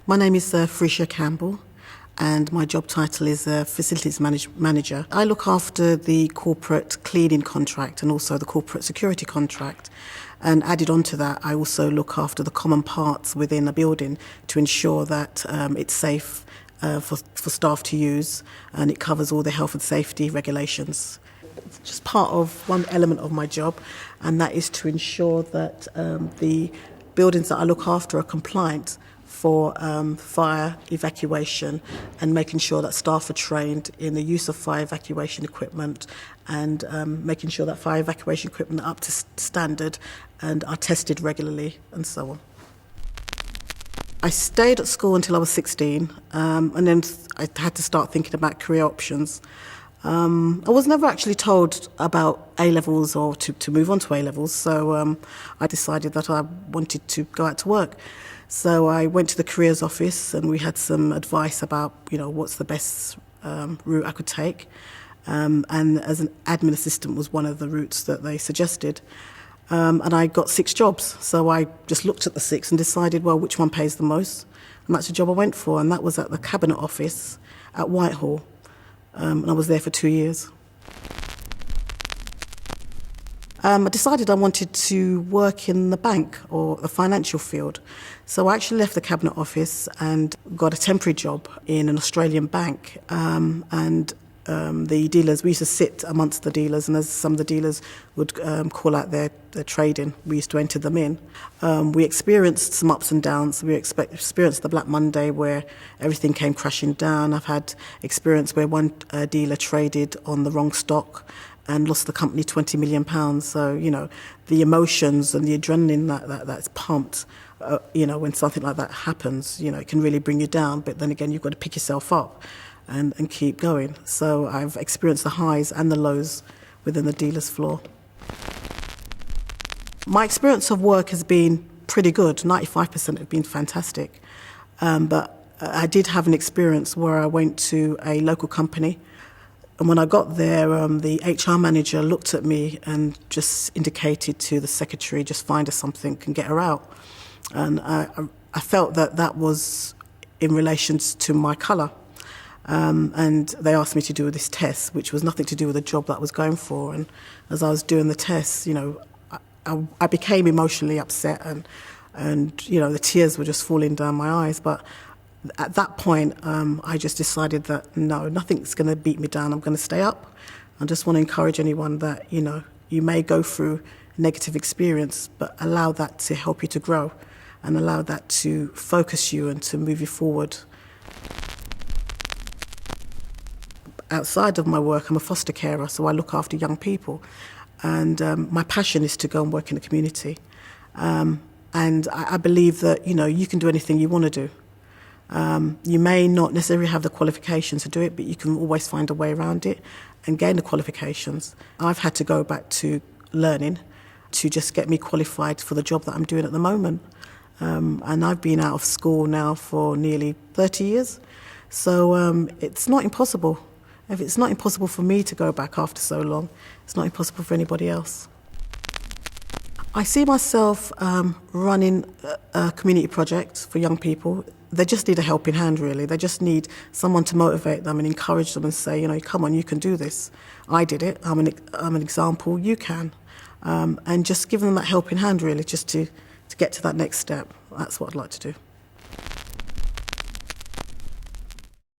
My name is Felicia Campbell, and my job title is Facilities Manager. I look after the corporate cleaning contract and also the corporate security contract. And added on to that, I also look after the common parts within a building to ensure that it's safe for staff to use, and it covers all the health and safety regulations. It's just part of one element of my job, and that is to ensure that the buildings that I look after are compliant for fire evacuation, and making sure that staff are trained in the use of fire evacuation equipment, and making sure that fire evacuation equipment are up to standard and are tested regularly, and so on. I stayed at school until I was 16, and then I had to start thinking about career options. I was never actually told about A-levels or to move on to A-levels, so I decided that I wanted to go out to work. So I went to the careers office, and we had some advice about, what's the best route I could take. And as an admin assistant was one of the routes that they suggested. And I got 6 jobs. So I just looked at the 6 and decided, well, which one pays the most? And that's the job I went for, and that was at the Cabinet Office at Whitehall. And I was there for 2 years. I decided I wanted to work in the bank or the financial field. So I actually left the Cabinet Office and got a temporary job in an Australian bank. The dealers, we used to sit amongst the dealers, and as some of the dealers would call out their trading, we used to enter them in. We experienced some ups and downs. We experienced the Black Monday where everything came crashing down. I've had experience where one dealer traded on the wrong stock and lost the company £20 million. So, the emotions and the adrenaline that's pumped, when something like that happens, it can really bring you down. But then again, you've got to pick yourself up and keep going. So I've experienced the highs and the lows within the dealer's floor. My experience of work has been pretty good. 95% have been fantastic. But I did have an experience where I went to a local company, and when I got there, the HR manager looked at me and just indicated to the secretary, just find her something and get her out. And I felt that was in relation to my colour. And they asked me to do this test, which was nothing to do with the job that I was going for. And as I was doing the test, I became emotionally upset, and the tears were just falling down my eyes. But at that point, I just decided that no, nothing's going to beat me down. I'm going to stay up. I just want to encourage anyone that, you may go through a negative experience, but allow that to help you to grow and allow that to focus you and to move you forward. Outside of my work, I'm a foster carer, so I look after young people. And my passion is to go and work in the community. And I believe that, you can do anything you want to do. You may not necessarily have the qualifications to do it, but you can always find a way around it and gain the qualifications. I've had to go back to learning to just get me qualified for the job that I'm doing at the moment. And I've been out of school now for nearly 30 years. So it's not impossible. If it's not impossible for me to go back after so long, it's not impossible for anybody else. I see myself running a community project for young people. They just need a helping hand, really. They just need someone to motivate them and encourage them and say, come on, you can do this. I did it. I'm an example. You can. And just give them that helping hand, really, just to get to that next step. That's what I'd like to do.